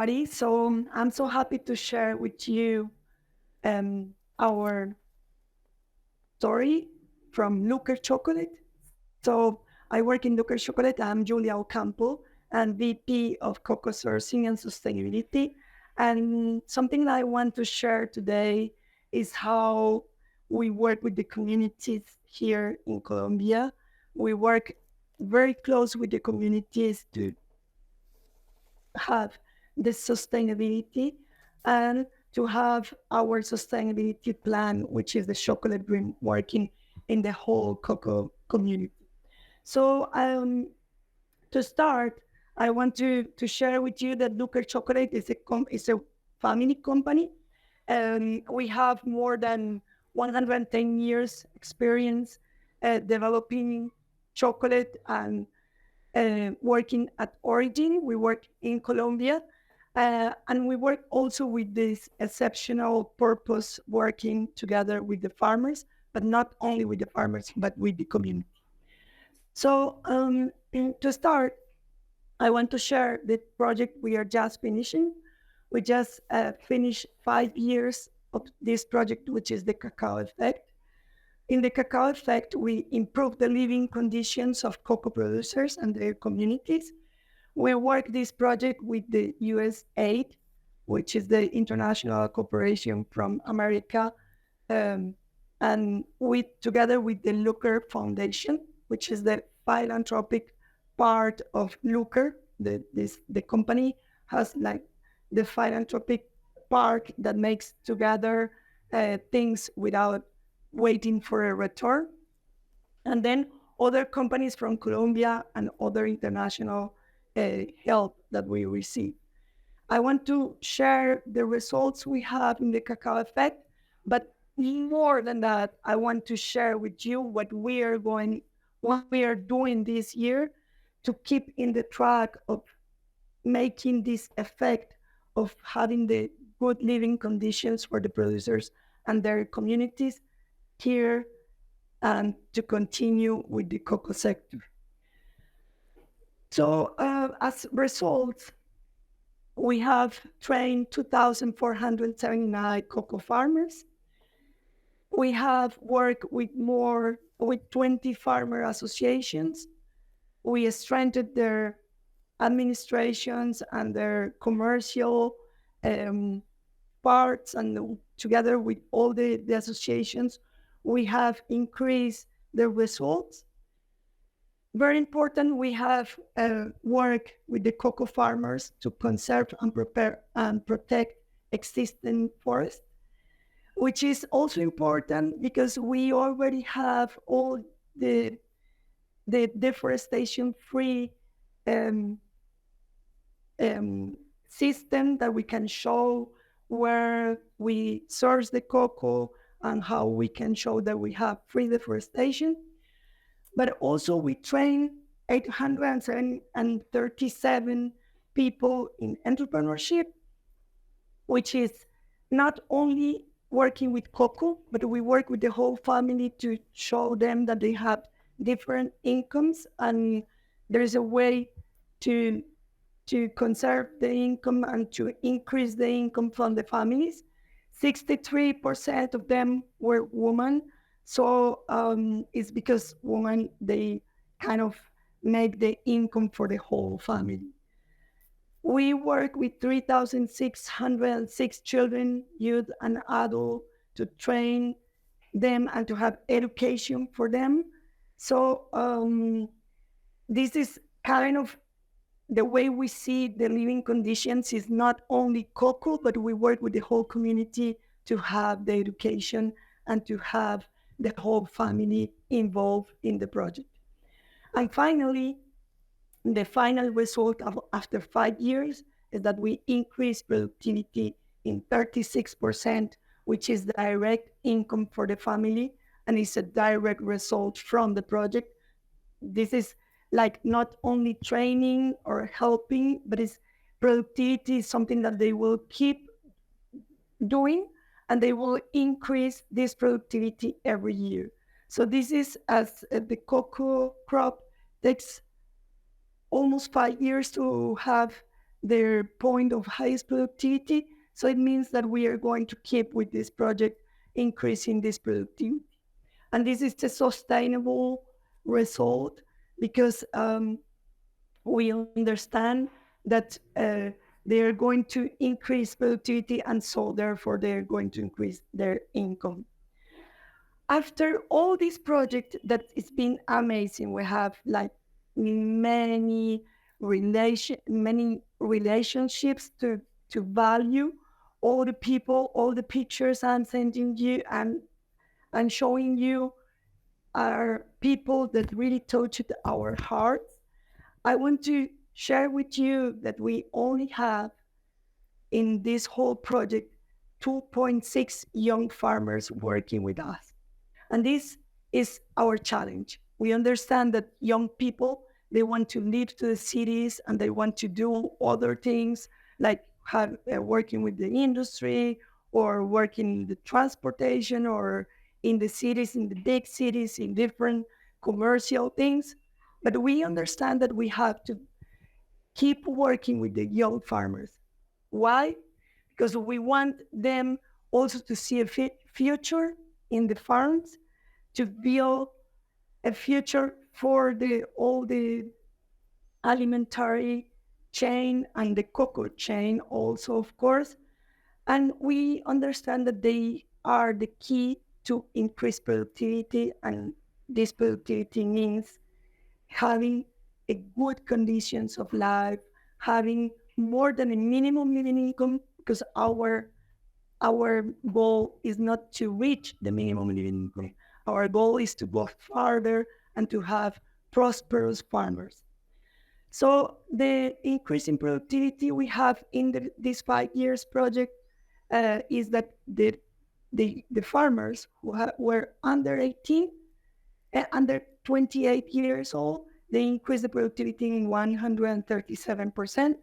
everybody. I'm so happy to share with you our story from Luker Chocolate. So I work in Luker Chocolate. I'm Julia Ocampo and VP of Cocoa Sourcing and Sustainability. And something that I want to share today is how we work with the communities here in Colombia. We work very close with the communities to have the sustainability and to have our sustainability plan, which is the chocolate dream, working in the whole cocoa community. So to start, I want to share with you that Luker Chocolate is a family company. We have more than 110 years experience developing chocolate and working at origin. We work in Colombia, and we work also with this exceptional purpose, working together with the farmers, but not only with the farmers, but with the community. So to start, I want to share the project we are just finishing. We just finished 5 years of this project, which is the Cacao Effect. In the Cacao Effect, we improve the living conditions of cocoa producers and their communities. We work this project with the USAID, which is the International Corporation from America, um, and together with the Looker Foundation, which is the philanthropic part of Looker. The company has like the philanthropic part that makes together things without waiting for a return. And then other companies from Colombia and other international help that we receive. I want to share the results we have in the Cacao Effect, but more than that, I want to share with you what we are doing this year to keep in the track of making this effect of having the good living conditions for the producers and their communities here and to continue with the cocoa sector. So as results, we have trained 2,479 cocoa farmers. We have worked with 20 farmer associations. We strengthened their administrations and their commercial parts, and together with all the associations, we have increased the results. Very important, we have worked with the cocoa farmers to conserve and prepare and protect existing forests, which is also important because we already have all the deforestation-free um, system that we can show where we source the cocoa and how we can show that we have free deforestation. But also we train 837 people in entrepreneurship, which is not only working with cocoa, but we work with the whole family to show them that they have different incomes and there is a way to conserve the income and to increase the income from the families. 63% of them were women. So it's because women, they kind of make the income for the whole family. We work with 3,606 children, youth, and adults to train them and to have education for them. So this is kind of the way we see the living conditions is not only cocoa, but we work with the whole community to have the education and to have the whole family involved in the project. And finally, the final result after 5 years is that we increase productivity in 36%, which is the direct income for the family, and it's a direct result from the project. This is like not only training or helping, but it's productivity is something that they will keep doing and they will increase this productivity every year. So this is as the cocoa crop takes almost 5 years to have their point of highest productivity. So it means that we are going to keep with this project increasing this productivity. And this is a sustainable result because we understand that they are going to increase productivity, and so therefore they're going to increase their income. After all this project that it's been amazing, we have like many relationships to value all the people, all the pictures I'm sending you and showing you are people that really touched our hearts. I want to share with you that we only have in this whole project 2.6 young farmers working with us. And this is our challenge. We understand that young people, they want to leave to the cities and they want to do other things like working with the industry or working in the transportation or in the cities, in the big cities, in different commercial things. But we understand that we have to keep working with the young farmers. Why? Because we want them also to see a future in the farms, to build a future for all the alimentary chain and the cocoa chain also, of course. And we understand that they are the key to increase productivity, and this productivity means having a good conditions of life, having more than a minimum living income, because our goal is not to reach the minimum living income. Our goal is to go farther and to have prosperous farmers. So the increase in productivity we have in this 5 years project is that the farmers who were under 18 and under 28 years old, they increased the productivity in 137%.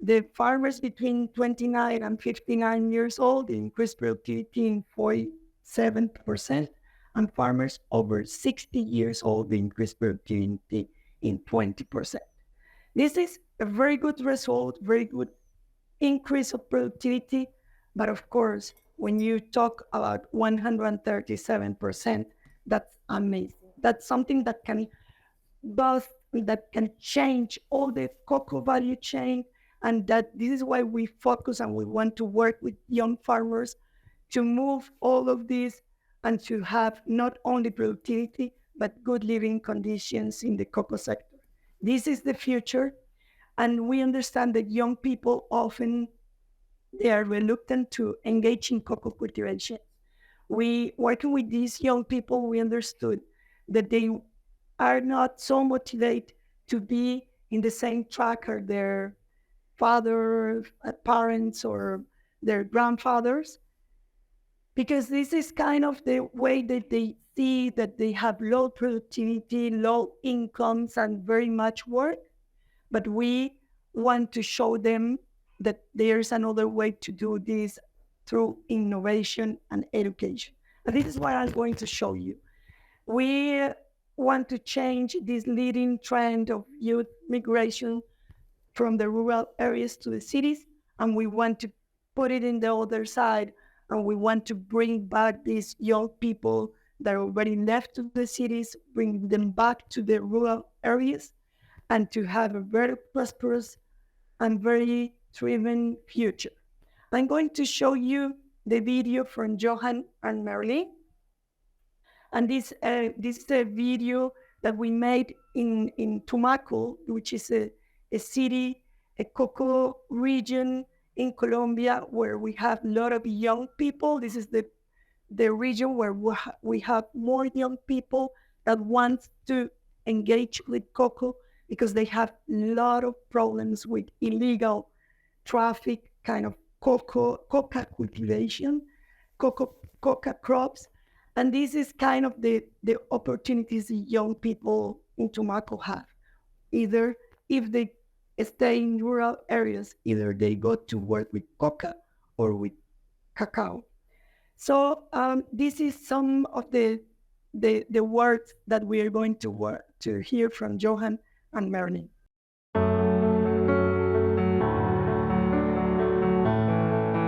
The farmers between 29 and 59 years old, they increased productivity in 47%. And farmers over 60 years old, they increased productivity in 20%. This is a very good result, very good increase of productivity. But of course, when you talk about 137%, that's amazing. That's something that can change all the cocoa value chain. And that this is why we focus and we want to work with young farmers to move all of this and to have not only productivity, but good living conditions in the cocoa sector. This is the future. And we understand that young people often, they are reluctant to engage in cocoa cultivation. We, working with these young people, we understood that they are not so motivated to be in the same track as their father, parents, or their grandfathers, because this is kind of the way that they see that they have low productivity, low incomes, and very much work. But we want to show them that there's another way to do this through innovation and education. And this is what I'm going to show you. We want to change this leading trend of youth migration from the rural areas to the cities, and we want to put it in the other side, and we want to bring back these young people that already left to the cities, bring them back to the rural areas, and to have a very prosperous and very driven future. I'm going to show you the video from Johan and Marilyn. And this is a video that we made in Tumaco, which is a city, a cocoa region in Colombia, where we have a lot of young people. This is the region where we have more young people that want to engage with cocoa, because they have a lot of problems with illegal traffic, kind of coca cultivation, coca crops. And this is kind of the opportunities the young people in Tumaco have. Either if they stay in rural areas, either they go to work with coca or with cacao. So this is some of the words that we are going to hear from Johan and Marilyn.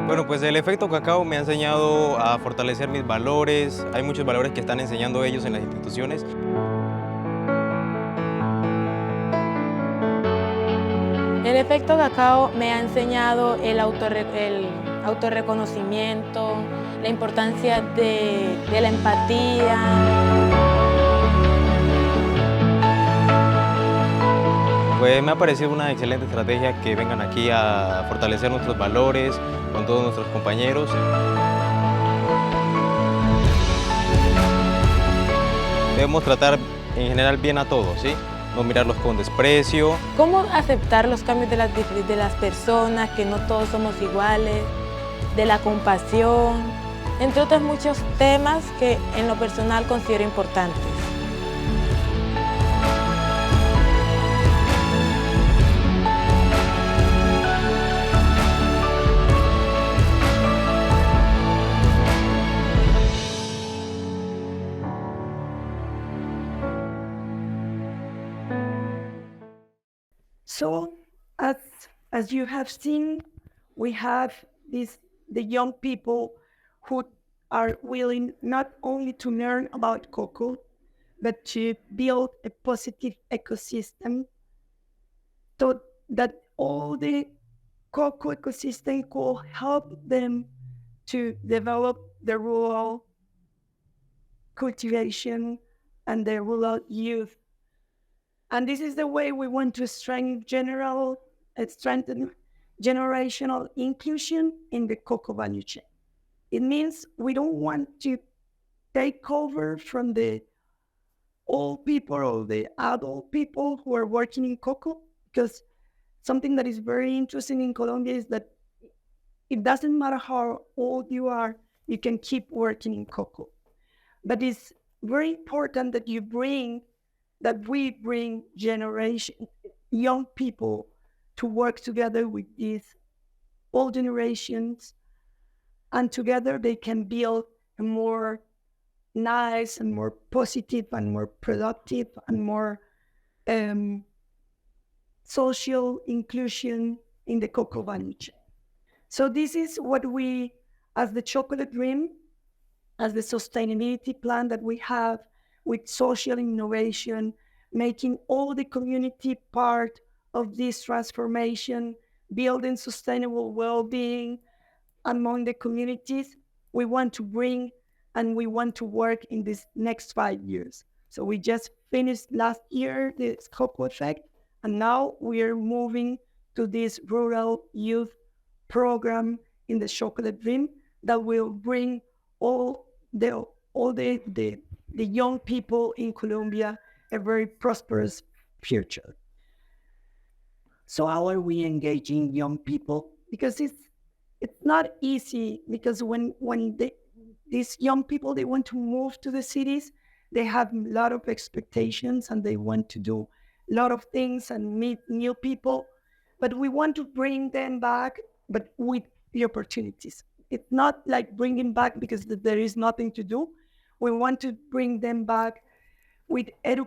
Bueno, pues el efecto cacao me ha enseñado a fortalecer mis valores. Hay muchos valores que están enseñando ellos en las instituciones. El efecto cacao me ha enseñado el autorreconocimiento, la importancia de la empatía. Pues me ha parecido una excelente estrategia que vengan aquí a fortalecer nuestros valores con todos nuestros compañeros. Debemos tratar en general bien a todos, ¿sí? No mirarlos con desprecio. ¿Cómo aceptar los cambios de las personas, que no todos somos iguales, de la compasión, entre otros muchos temas que en lo personal considero importantes? So, as as you have seen, we have the young people who are willing not only to learn about cocoa, but to build a positive ecosystem so that all the cocoa ecosystem could help them to develop the rural cultivation and the rural youth. And this is the way we want to strengthen generational inclusion in the cocoa value chain. It means we don't want to take over from the old people or the adult people who are working in cocoa, because something that is very interesting in Colombia is that it doesn't matter how old you are, you can keep working in cocoa. But it's very important that we bring young people to work together with these old generations, and together they can build a more nice and more positive and more productive and more um, social inclusion in the cocoa value chain. So this is what we, as the Chocolate Dream, as the sustainability plan that we have with social innovation, making all the community part of this transformation, building sustainable well-being among the communities, we want to bring and we want to work in these next 5 years. So we just finished last year the Cacao Effect, and now we are moving to this rural youth program in the Chocolate Dream that will bring all the young people in Colombia a very prosperous future. So how are we engaging young people? Because it's not easy, because these young people, they want to move to the cities, they have a lot of expectations and they want to do a lot of things and meet new people, but we want to bring them back, but with the opportunities. It's not like bringing back because there is nothing to do. We want to bring them back with an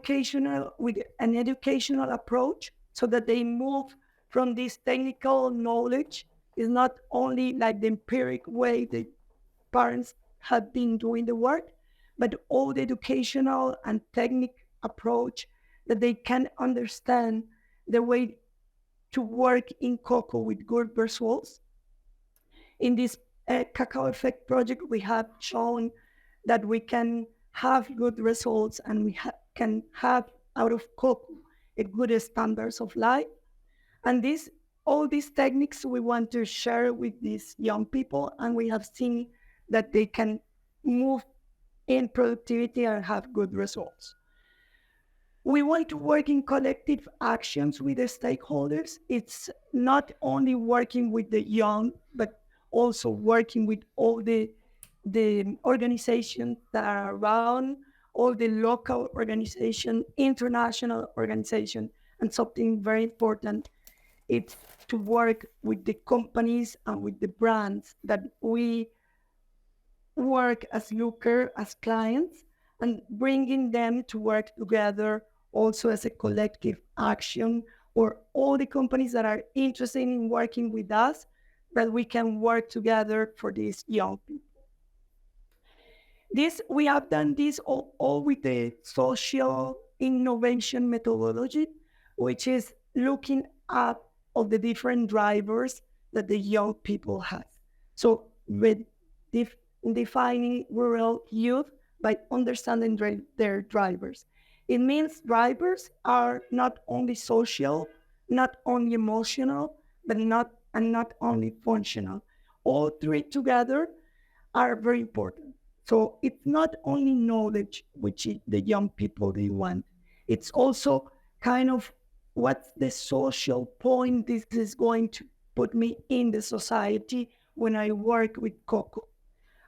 educational approach, so that they move from this technical knowledge. Is not only like the empiric way the parents have been doing the work, but all the educational and technical approach, that they can understand the way to work in cocoa with good results. In this Cacao Effect project, we have shown that we can have good results, and we can have out of cocoa a good standards of life. And all these techniques we want to share with these young people, and we have seen that they can move in productivity and have good results. We want to work in collective actions with the stakeholders. It's not only working with the young, but also working with all the organizations that are around, all the local organization, international organization, and something very important, it's to work with the companies and with the brands that we work as looker, as clients, and bringing them to work together also as a collective action, or all the companies that are interested in working with us that we can work together for these young people. This we have done this all with the social innovation methodology, which is looking at all the different drivers that the young people have. So with defining rural youth by understanding their drivers. It means drivers are not only social, not only emotional, but not only functional. All three together are very important. So it's not only knowledge which the young people they want. It's also kind of what's the social point this is going to put me in the society when I work with Coco.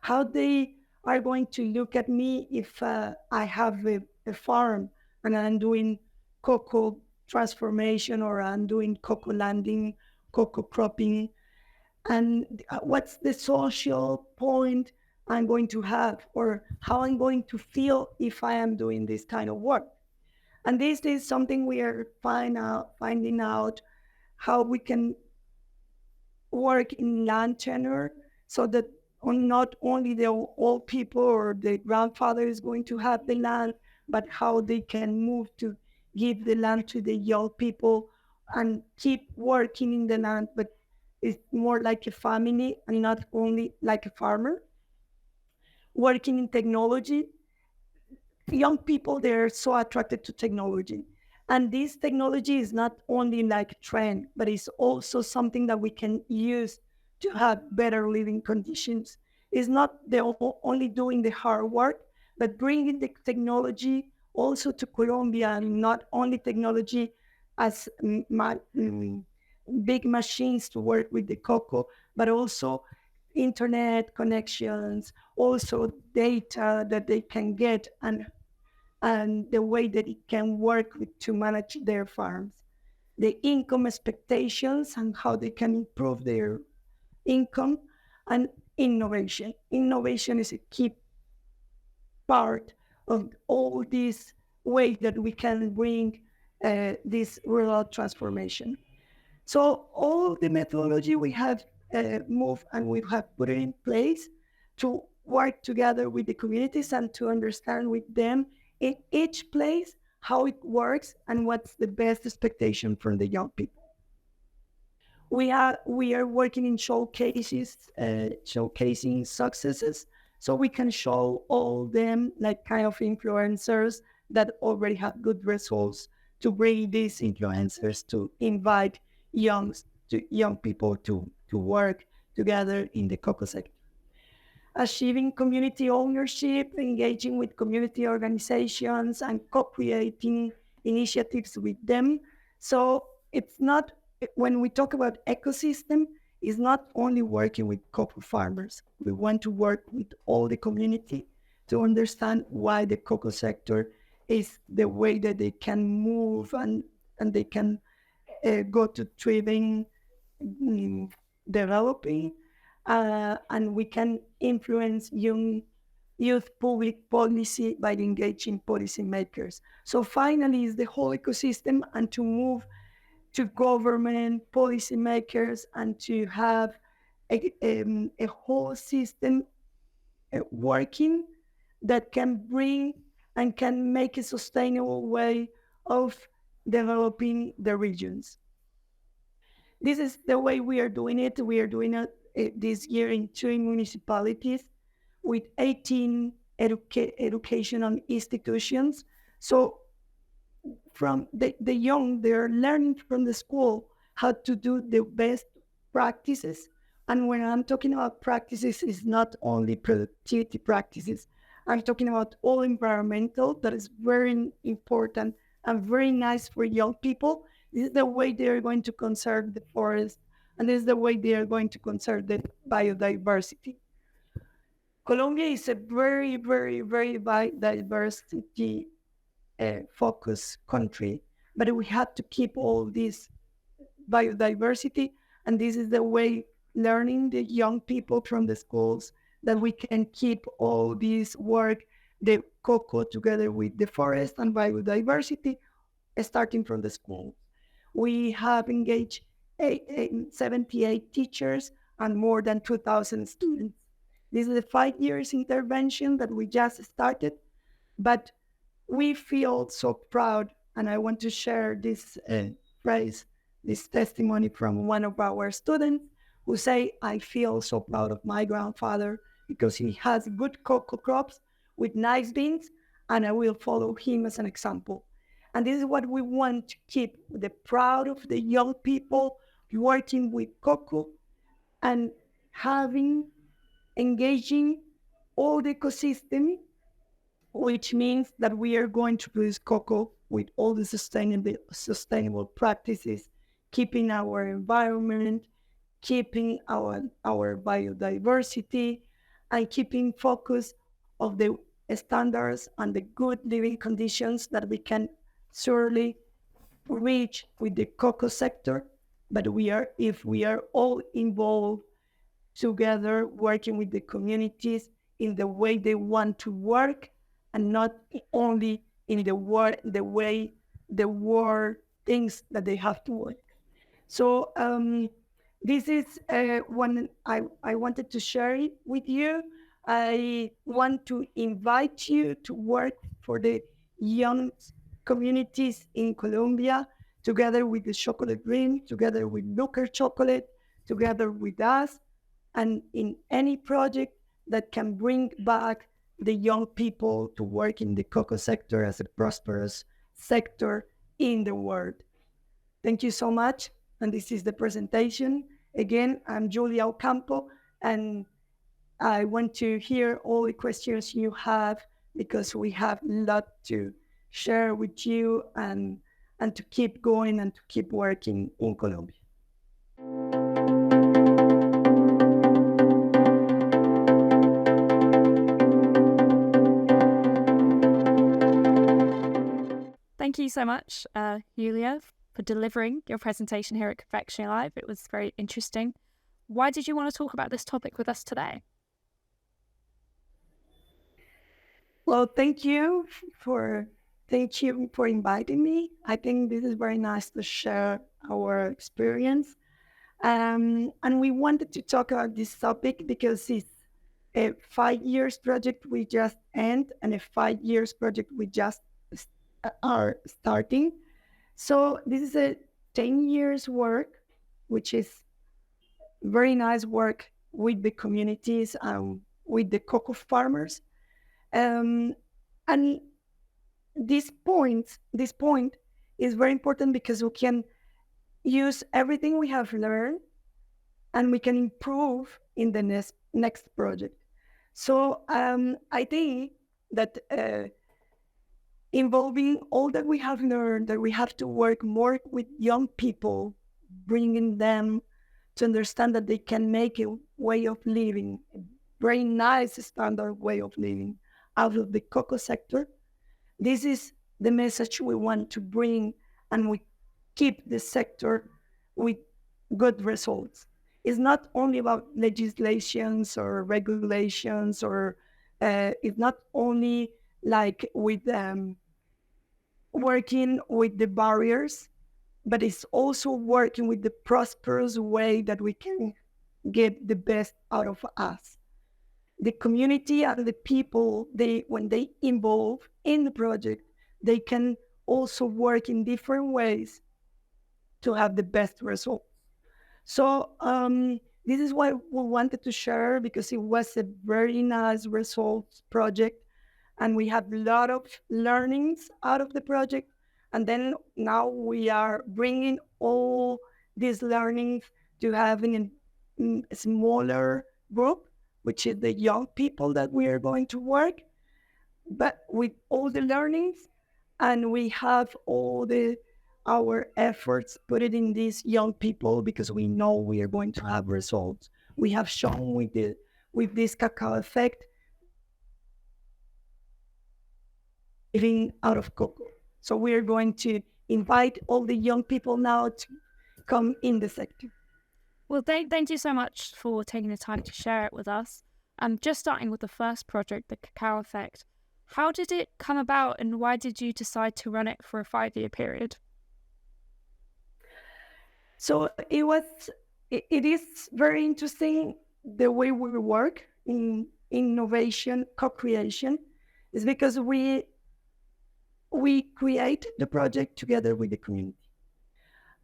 How they are going to look at me if I have a farm and I'm doing cocoa transformation or I'm doing cocoa landing, cocoa cropping, and what's the social point I'm going to have, or how I'm going to feel if I am doing this kind of work. And this is something we are finding out how we can work in land tenure so that not only the old people or the grandfather is going to have the land, but how they can move to give the land to the young people and keep working in the land, but it's more like a family and not only like a farmer. Working in technology, young people, they're so attracted to technology. And this technology is not only like a trend, but it's also something that we can use to have better living conditions. It's not only doing the hard work, but bringing the technology also to Colombia, and not only technology as big machines to work with the cocoa, but also internet connections, also data that they can get, and the way that it can work with, to manage their farms, the income expectations and how they can improve their income, and innovation. Innovation is a key part of all these ways that we can bring this rural transformation. So all the methodology we have moved and we have put it in place to work together with the communities and to understand with them in each place how it works and what's the best expectation from the young people. We are working in showcases, showcasing successes, so we can show all them like kind of influencers that already have good results, to bring these influencers to invite young people to work together in the cocoa sector. Achieving community ownership, engaging with community organizations, and co-creating initiatives with them. So it's not, when we talk about ecosystem, it's not only working with cocoa farmers. We want to work with all the community to understand why the cocoa sector is the way that they can move, and they can go to thriving, developing, and we can influence youth public policy by engaging policymakers. So finally, is the whole ecosystem, and to move to government, policymakers, and to have a whole system working that can bring and can make a sustainable way of developing the regions. This is the way we are doing it. We are doing it this year in 2 municipalities with 18 educational institutions. So from the young, they're learning from the school how to do the best practices. And when I'm talking about practices, it's not only productivity practices. I'm talking about all environmental, that is very important and very nice for young people. This is the way they are going to conserve the forest, and this is the way they are going to conserve the biodiversity. Colombia is a very, very, very biodiversity focused country, but we have to keep all this biodiversity, and this is the way, learning the young people from the schools, that we can keep all this work, the cocoa together with the forest and biodiversity, starting from the school. We have engaged 78 teachers and more than 2,000 students. This is a 5 years intervention that we just started, but we feel so proud, and I want to share this phrase, this testimony from one of our students who say, I feel so proud of my grandfather because he has good cocoa crops with nice beans, and I will follow him as an example. And this is what we want to keep, the proud of the young people working with cocoa and having, engaging all the ecosystem, which means that we are going to produce cocoa with all the sustainable practices, keeping our environment, keeping our biodiversity, and keeping focus of the standards and the good living conditions that we can surely reach with the cocoa sector. But if we are all involved together, working with the communities in the way they want to work, and not only in the way the world thinks that they have to work. So this is one I wanted to share it with you. I want to invite you to work for the young communities in Colombia, together with the Chocolate Dream, together with Looker Chocolate, together with us, and in any project that can bring back the young people to work in the cocoa sector as a prosperous sector in the world. Thank you so much. And this is the presentation. Again, I'm Julia Ocampo, and I want to hear all the questions you have, because we have a lot to share with you, and to keep going and to keep working in Colombia. Thank you so much, Julia, for delivering your presentation here at Confectionery Live. It was very interesting. Why did you want to talk about this topic with us today? Well, thank you for inviting me. I think this is very nice to share our experience. And we wanted to talk about this topic because it's a 5 years project we just end, and a 5 years project we just are starting. So this is a 10 years work, which is very nice work with the communities and with the cocoa farmers. And this point is very important because we can use everything we have learned, and we can improve in the next project. So I think that involving all that we have learned, that we have to work more with young people, bringing them to understand that they can make a way of living, a very nice standard way of living out of the cocoa sector. This is the message we want to bring, and we keep the sector with good results. It's not only about legislations or regulations, or it's not only like with working with the barriers, but it's also working with the prosperous way that we can get the best out of us. The community and the people, when they involve in the project, they can also work in different ways to have the best result. So this is what we wanted to share, because it was a very nice results project, and we had a lot of learnings out of the project. And then now we are bringing all these learnings to having a smaller group, which is the young people that we are going to work, but with all the learnings, and we have all our efforts put it in these young people, because we know we are going to have results. We have shown with this Cacao Effect living out of cocoa. So we are going to invite all the young people now to come in the sector. Well, thank you so much for taking the time to share it with us. Just starting with the first project, the Cacao Effect, how did it come about, and why did you decide to run it for a 5-year period? So it was it is very interesting the way we work in innovation, co-creation, is because we create the project together with the community.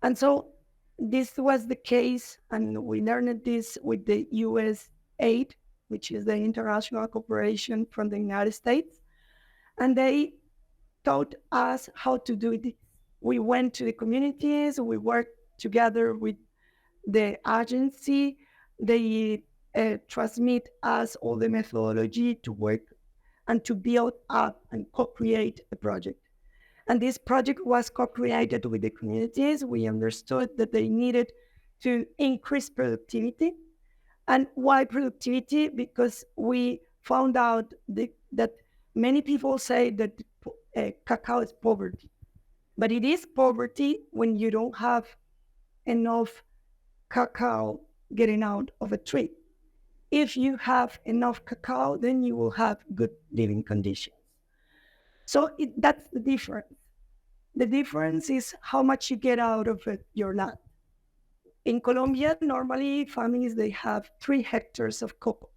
And so this was the case, and we learned this with the US aid, which is the international cooperation from the United States. And they taught us how to do this. We went to the communities, we worked together with the agency. They transmit us all the methodology to work and to build up and co-create a project. And this project was co-created with the communities. We understood that they needed to increase productivity. And why productivity? Because we found out that many people say that cacao is poverty. But it is poverty when you don't have enough cacao getting out of a tree. If you have enough cacao, then you will have good living conditions. So that's the difference. The difference is how much you get out of your land. In Colombia, normally families, they have 3 hectares of cocoa.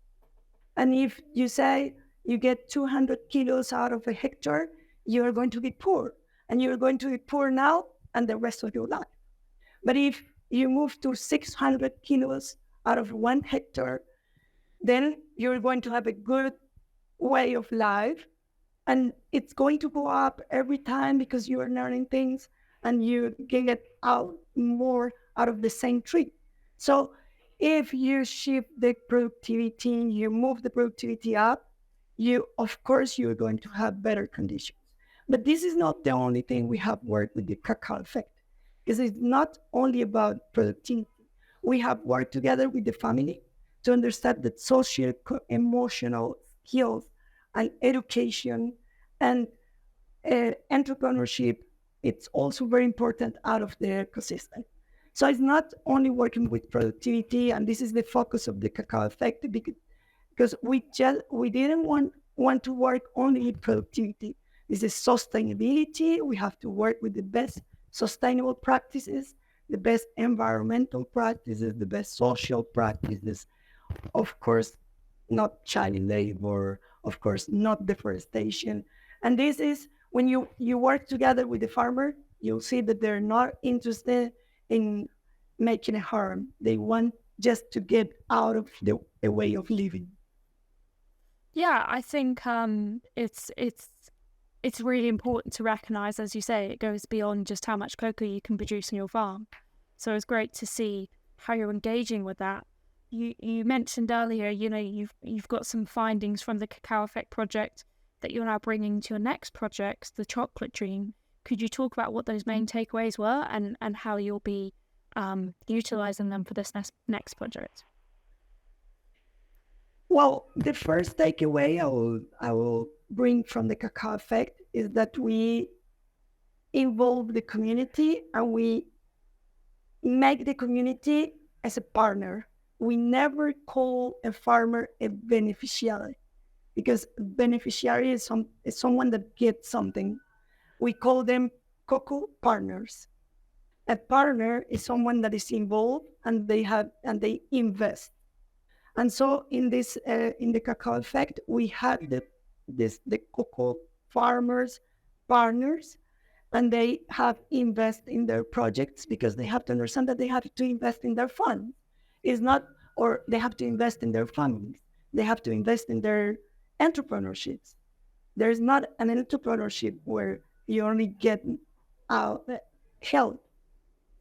And if you say you get 200 kilos out of a hectare, you're going to be poor. And you're going to be poor now and the rest of your life. But if you move to 600 kilos out of 1 hectare, then you're going to have a good way of life. And it's going to go up every time because you are learning things and you can get out more out of the same tree. So if you shift the productivity, you move the productivity up, of course, you're going to have better conditions. But this is not the only thing we have worked with the Cacao Effect, because it's not only about productivity. We have worked together with the family to understand that social, emotional skills and education and entrepreneurship, it's also very important out of the ecosystem. So it's not only working with productivity, and this is the focus of the Cacao Effect, because we didn't want to work only with productivity. This is sustainability. We have to work with the best sustainable practices, the best environmental practices, the best social practices. Of course, not child labor, of course, not deforestation. And this is when you work together with the farmer, you'll see that they're not interested in making harm. They want just to get out of the way of living. Yeah, I think it's really important to recognize, as you say, it goes beyond just how much cocoa you can produce in your farm. So it's great to see how you're engaging with that. You mentioned earlier, you've got some findings from the Cacao Effect project that you're now bringing to your next project, the Chocolate Dream. Could you talk about what those main takeaways were and how you'll be utilizing them for this next project? Well, the first takeaway I will bring from the Cacao Effect is that we involve the community and we make the community as a partner. We never call a farmer a beneficiary, because beneficiary is someone that gets something. We call them cocoa partners. A partner is someone that is involved and they invest. And so in the Cacao Effect, we had the cocoa farmers partners, and they have invest in their projects because they have to understand that they have to invest in their funds. It's not, or they have to invest in their families. They have to invest in their entrepreneurships. There's not an entrepreneurship where you only get help.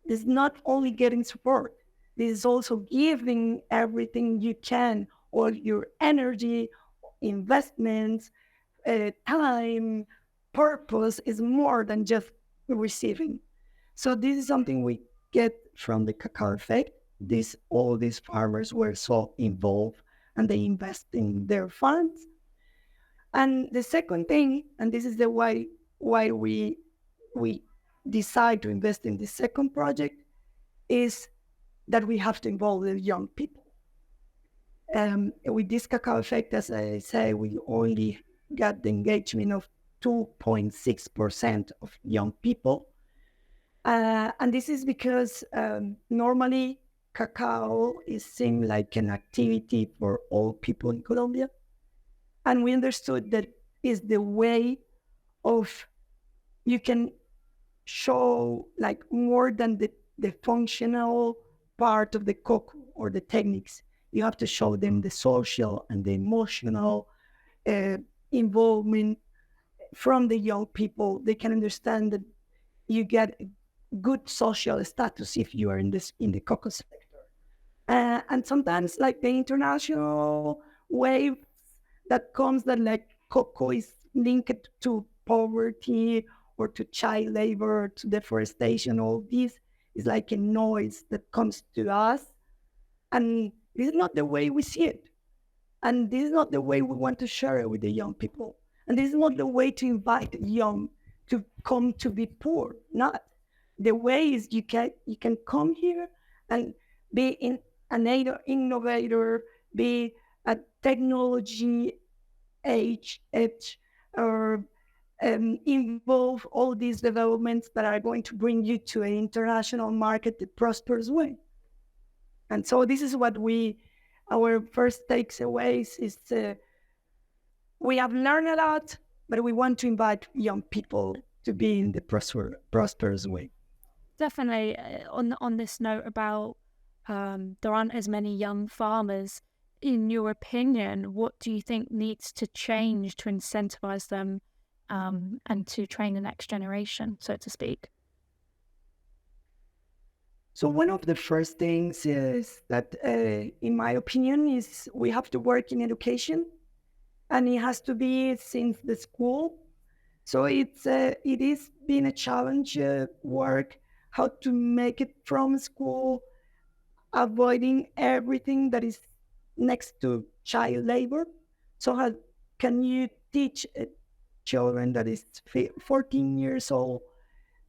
It's not only getting support. This is also giving everything you can, all your energy, investments, time, purpose is more than just receiving. So this is something we get from the Cacao Effect. All these farmers were so involved and they invest in their funds. And the second thing, and this is the why we decide to invest in the second project, is that we have to involve the young people. With this Cacao Effect, as I say, we only got the engagement of 2.6% of young people. And this is because normally cacao is seen like an activity for all people in Colombia. And we understood that is the way of you can show like more than the functional part of the cocoa or the techniques. You have to show them the social and the emotional uh, involvement from the young people. They can understand that you get good social status if you are in the cocoa sector. And sometimes like the international wave that comes that like cocoa is linked to poverty or to child labor, to deforestation, all this is like a noise that comes to us. And this is not the way we see it. And this is not the way we want to share it with the young people. And this is not the way to invite young to come to be poor. Not. The way is you can come here and be an innovator, be a technology edge, or involve all these developments that are going to bring you to an international market the prosperous way. And so this is what our first takeaways is we have learned a lot, but we want to invite young people to be in the prosperous way. Definitely. On this note about there aren't as many young farmers. In your opinion, what do you think needs to change to incentivize them and to train the next generation, so to speak? So one of the first things is that, in my opinion, is we have to work in education, and it has to be since the school. So it is been a challenge work how to make it from school, avoiding everything that is next to child labor. So how can you teach children that is 14 years old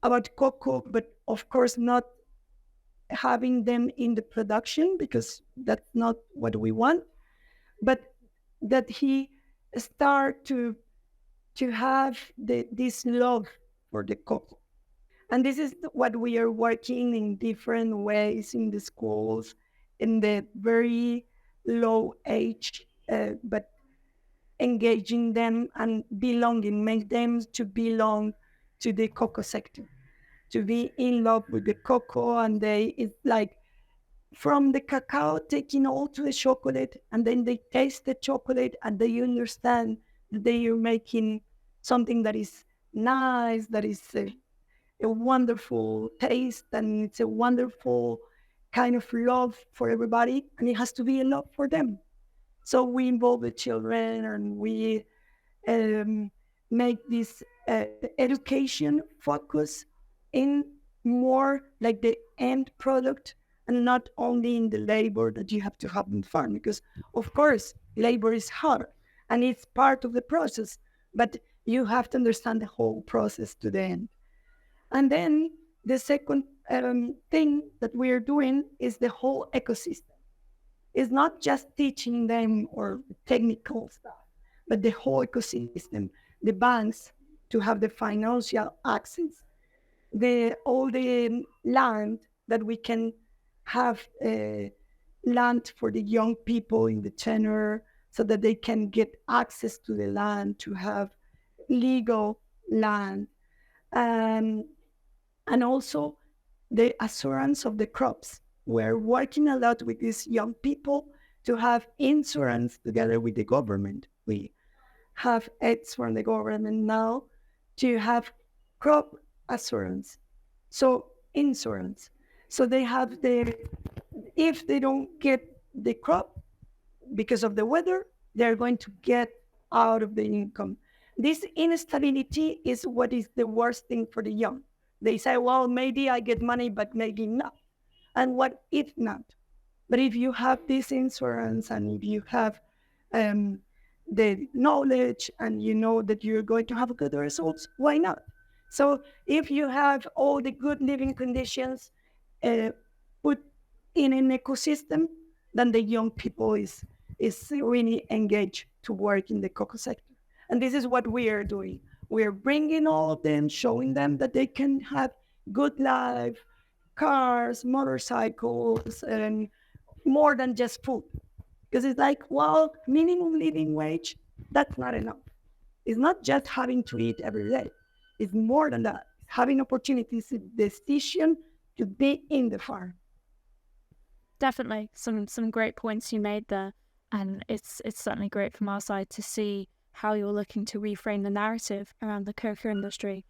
about cocoa, but of course not having them in the production because that's not what we want, but that he start to have this love for the cocoa. And this is what we are working in different ways in the schools, in the very low age, but engaging them and belonging, make them to belong to the cocoa sector, to be in love with the cocoa. And it's like from the cacao taking all to the chocolate, and then they taste the chocolate and they understand that they are making something that is nice, that is a wonderful taste, and it's a wonderful kind of love for everybody, and it has to be a love for them. So we involve the children, and we um, make this education focus in more like the end product, and not only in the labor that you have to have in farm, because of course labor is hard and it's part of the process, but you have to understand the whole process to the end. And then the second thing that we are doing is the whole ecosystem. It's not just teaching them or technical stuff, but the whole ecosystem, the banks to have the financial access, all the land that we can have land for the young people in the tenor so that they can get access to the land, to have legal land. Um, and also the assurance of the crops. We're working a lot with these young people to have insurance together with the government. We have aids from the government now to have crop assurance. So insurance. So they have if they don't get the crop because of the weather, they're going to get out of the income. This instability is what is the worst thing for the young. They say, well, maybe I get money, but maybe not. And what if not? But if you have this insurance, and if you have the knowledge, and you know that you're going to have good results, why not? So if you have all the good living conditions put in an ecosystem, then the young people is really engaged to work in the cocoa sector. And this is what we are doing. We are bringing all of them, showing them that they can have good life, cars, motorcycles, and more than just food. Because it's like, well, minimum living wage, that's not enough. It's not just having to eat every day. It's more than that. Having opportunities, decision to be in the farm. Definitely some great points you made there, and it's certainly great from our side to see how you're looking to reframe the narrative around the cocoa industry.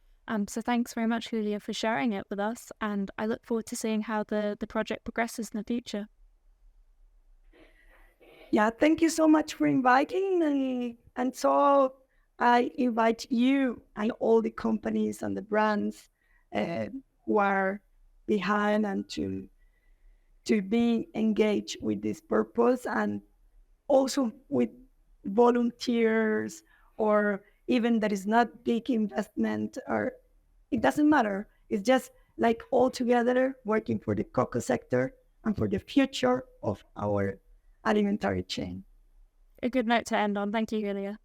So thanks very much, Julia, for sharing it with us, and I look forward to seeing how the project progresses in the future. Yeah, thank you so much for inviting me. And so I invite you and all the companies and the brands who are behind and to be engaged with this purpose, and also with volunteers, or even that is not big investment, or it doesn't matter. It's just like all together working for the cocoa sector and for the future of our alimentary chain. A good note to end on. Thank you, Julia.